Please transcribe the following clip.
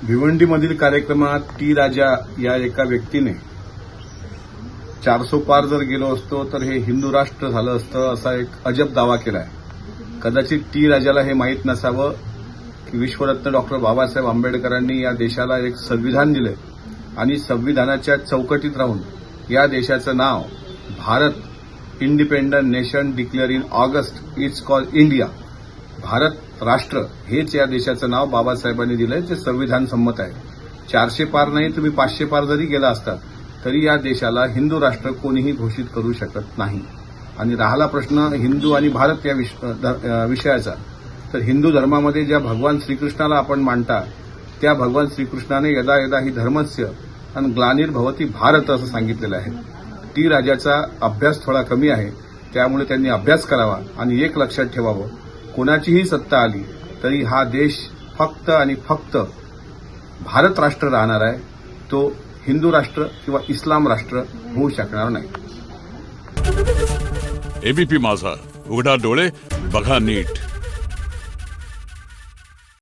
भिवंडीमधील कार्यक्रमात टी राजा या एका व्यक्तीने 400 पार जर गेलो असतो तर हे हिंदू राष्ट्र झालं असतं असा एक अजब दावा केलाय। कदाचित टी राजाला हे माहीत नसावं की विश्वरत्न डॉक्टर बाबासाहेब आंबेडकरांनी या देशाला एक संविधान दिले आणि संविधानाच्या चौकटीत राहून या देशाचं नाव Bharat independent nation declare in August it's called India, Bharat राष्ट्र हेच या देशाचं नाव बाबासाहेबांनी दिलंय, जे संविधान संमत आहे। 400 पार नाही, तुम्ही 500 पार जरी गेला असतात तरी या देशाला हिंदू राष्ट्र कोणीही घोषित करू शकत नाही। आणि राहिला प्रश्न हिंदू आणि भारत या विषयाचा, तर हिंदू धर्मामध्ये ज्या भगवान श्रीकृष्णाला आपण मानता त्या भगवान श्रीकृष्णाने यदा यदा ही धर्मस्य आणि ग्लानिर्भवती भारत असं सांगितलेलं आहे। टी राजाचा अभ्यास थोडा कमी आहे, त्यामुळे त्यांनी अभ्यास करावा आणि एक लक्षात ठेवावं, कोणाचीही सत्ता आली तरी हा देश फक्त आणि फक्त भारत राष्ट्र राहणार आहे, तो हिंदू राष्ट्र किंवा इस्लाम राष्ट्र होऊ शकणार नाही। एबीपी माझा, उघडा डोळे बघा नीट।